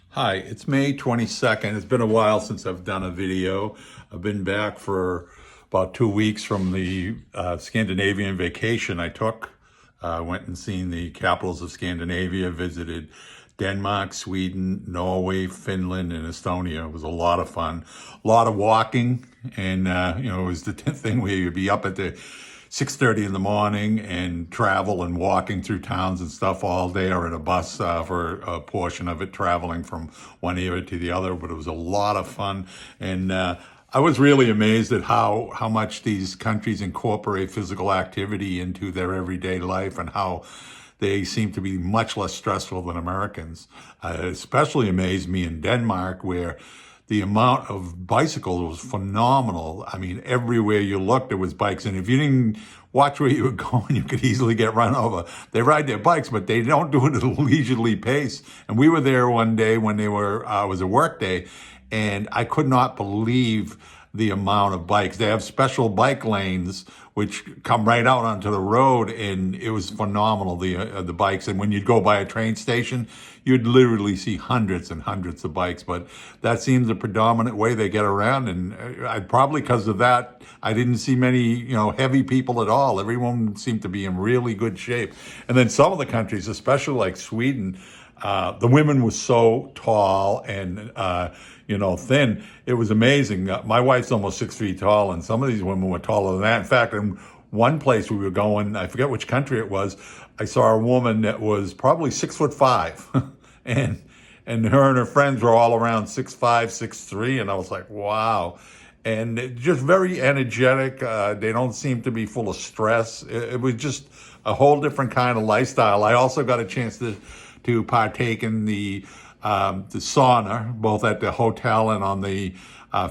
Hi, it's May 22nd. It's been a while since I've done a video. I've been back for about 2 weeks from the Scandinavian vacation I took. Went and seen the capitals of Scandinavia, visited Denmark, Sweden, Norway, Finland, and Estonia. It was a lot of fun. A lot of walking, and it was the thing where you'd be up at the 6:30 in the morning and travel and walking through towns and stuff all day, or in a bus for a portion of it, traveling from one area to the other. But it was a lot of fun. And I was really amazed at how much these countries incorporate physical activity into their everyday life, and how they seem to be much less stressful than Americans. Especially amazed me in Denmark, where the amount of bicycles was phenomenal. I mean, everywhere you looked, there was bikes. And if you didn't watch where you were going, you could easily get run over. They ride their bikes, but they don't do it at a leisurely pace. And we were there one day when it was a work day, and I could not believe the amount of bikes. They have special bike lanes which come right out onto the road, and it was phenomenal, the bikes. And when you'd go by a train station, you'd literally see hundreds and hundreds of bikes. But that seems the predominant way they get around, and probably because of that, I didn't see many heavy people at all. Everyone seemed to be in really good shape. And then some of the countries, especially like Sweden, the women were so tall and thin. It was amazing. My wife's almost 6 feet tall, and some of these women were taller than that. In fact, in one place we were going, I forget which country it was, I saw a woman that was probably 6'5", and her and her friends were all around 6'5", 6'3", and I was like, wow. And just very energetic. They don't seem to be full of stress. It was just a whole different kind of lifestyle. I also got a chance to partake in the sauna, both at the hotel and on the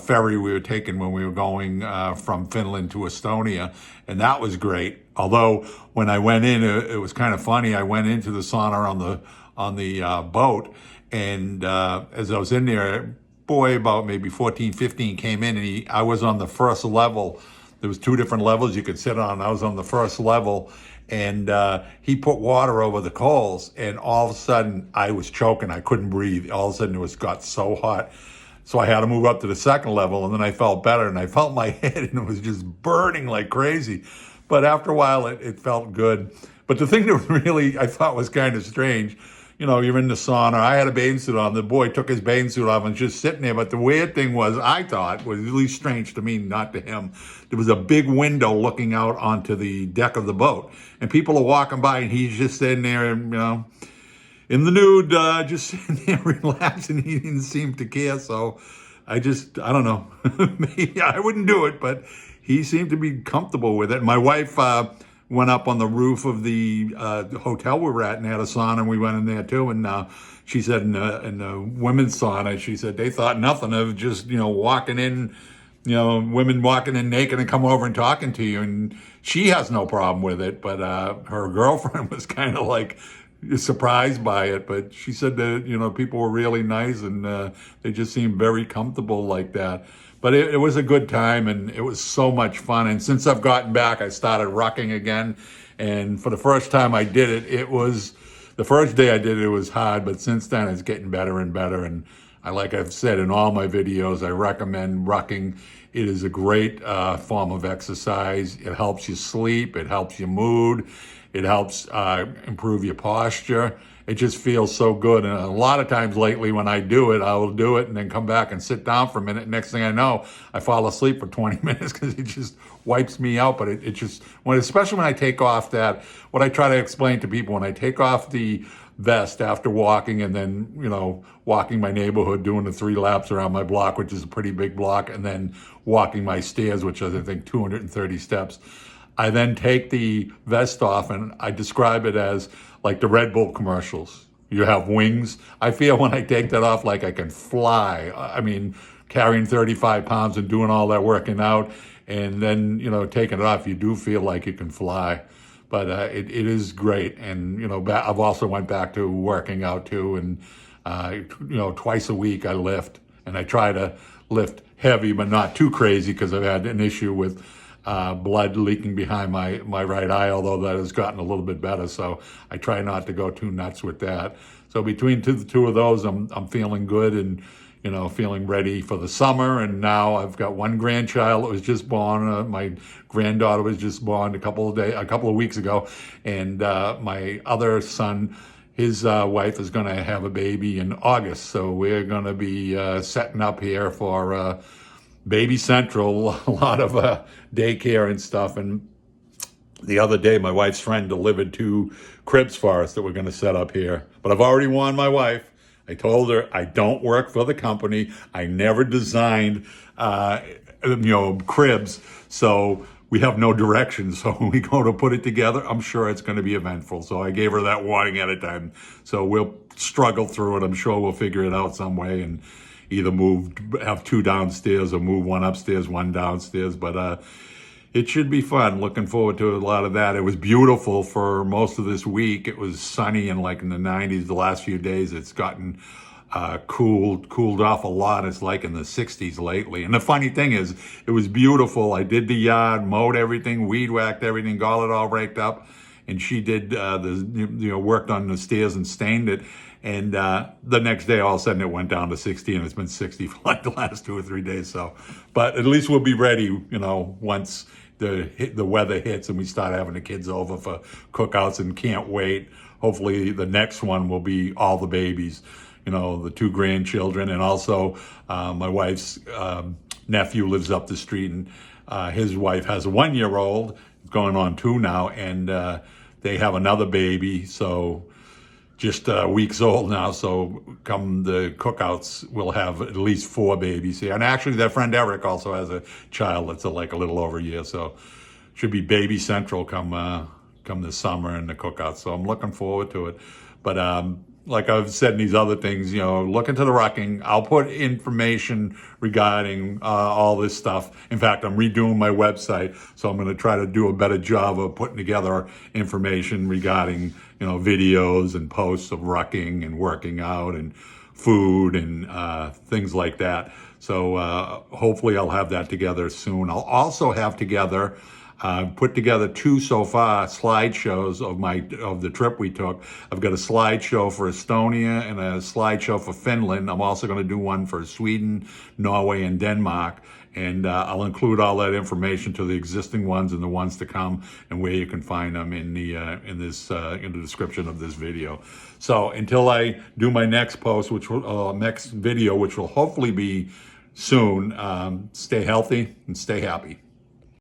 ferry we were taking when we were going from Finland to Estonia, and that was great. Although when I went in, it was kind of funny. I went into the sauna on the boat, and as I was in there, boy, about maybe 14, 15 came in, and I was on the first level. There was two different levels you could sit on. I was on the first level, and he put water over the coals, and all of a sudden I was choking. I couldn't breathe. All of a sudden got so hot. So I had to move up to the second level, and then I felt better, and I felt my head, and it was just burning like crazy. But after a while, it felt good. But the thing that really I thought was kind of strange, you're in the sauna. I had a bathing suit on. The boy took his bathing suit off and was just sitting there. But the weird thing was, I thought, was at least strange to me, not to him, there was a big window looking out onto the deck of the boat. And people are walking by, and he's just sitting there, in the nude, just sitting there relaxing. He didn't seem to care. So I don't know. Maybe I wouldn't do it, but he seemed to be comfortable with it. My wife went up on the roof of the hotel we were at and had a sauna, and we went in there too. And she said in the women's sauna, she said they thought nothing of just, walking in, women walking in naked and come over and talking to you. And she has no problem with it, but her girlfriend was kind of like surprised by it. But she said that, people were really nice, and they just seemed very comfortable like that. But it was a good time, and it was so much fun. And since I've gotten back, I started rucking again. And for the first time I did it, the first day I did it was hard, but since then it's getting better and better. And like I've said in all my videos, I recommend rucking. It is a great form of exercise. It helps you sleep. It helps your mood. It helps improve your posture. It just feels so good. And a lot of times lately when I do it, I will do it and then come back and sit down for a minute. Next thing I know, I fall asleep for 20 minutes because it just wipes me out. But it just, especially when I take off what I try to explain to people, when I take off the vest after walking, and then, walking my neighborhood, doing the 3 laps around my block, which is a pretty big block, and then walking my stairs, which is, I think, 230 steps. I then take the vest off, and I describe it as like the Red Bull commercials. You have wings. I feel when I take that off like I can fly. I mean, carrying 35 pounds and doing all that working out, and then, taking it off, you do feel like you can fly. But it is great. And, I've also went back to working out too. And, twice a week I lift, and I try to lift heavy, but not too crazy, because I've had an issue with blood leaking behind my right eye, although that has gotten a little bit better. So I try not to go too nuts with that. So between the two of those, I'm feeling good and, you know, feeling ready for the summer. And now I've got one grandchild that was just born. My granddaughter was just born a couple of weeks ago, and my other son, his wife is going to have a baby in August. So we're going to be setting up here for Baby Central, a lot of daycare and stuff. And the other day, my wife's friend delivered 2 cribs for us that we're going to set up here. But I've already warned my wife. I told her I don't work for the company. I never designed, cribs. So we have no direction. So when we go to put it together, I'm sure it's going to be eventful. So I gave her that warning at a time. So we'll struggle through it. I'm sure we'll figure it out some way and either have 2 downstairs or move 1 upstairs, 1 downstairs. But it should be fun. Looking forward to a lot of that. It was beautiful for most of this week. It was sunny and like in the 90s the last few days. It's gotten cooled off a lot. It's like in the 60s lately. And the funny thing is, it was beautiful. I did the yard, mowed everything, weed whacked everything, got it all raked up. And she did worked on the stairs and stained it. And the next day, all of a sudden, it went down to 60, and it's been 60 for like the last 2 or 3 days. So, but at least we'll be ready, once the weather hits and we start having the kids over for cookouts, and can't wait. Hopefully the next one will be all the babies, the 2 grandchildren. And also my wife's nephew lives up the street, and his wife has a 1-year-old going on 2 now, and they have another baby. So just weeks old now. So come the cookouts, we'll have at least 4 babies here. And actually their friend Eric also has a child that's like a little over a year. So should be Baby Central come this summer in the cookouts. So I'm looking forward to it. But like I've said in these other things, look into the Rucking. I'll put information regarding all this stuff. In fact, I'm redoing my website, so I'm going to try to do a better job of putting together information regarding, videos and posts of rucking and working out and food and things like that. So hopefully I'll have that together soon. I'll also have put together 2 so far slideshows of the trip we took. I've got a slideshow for Estonia and a slideshow for Finland. I'm also going to do one for Sweden, Norway, and Denmark. And I'll include all that information to the existing ones and the ones to come, and where you can find them in the description of this video. So until I do my next post, next video, which will hopefully be soon, stay healthy and stay happy.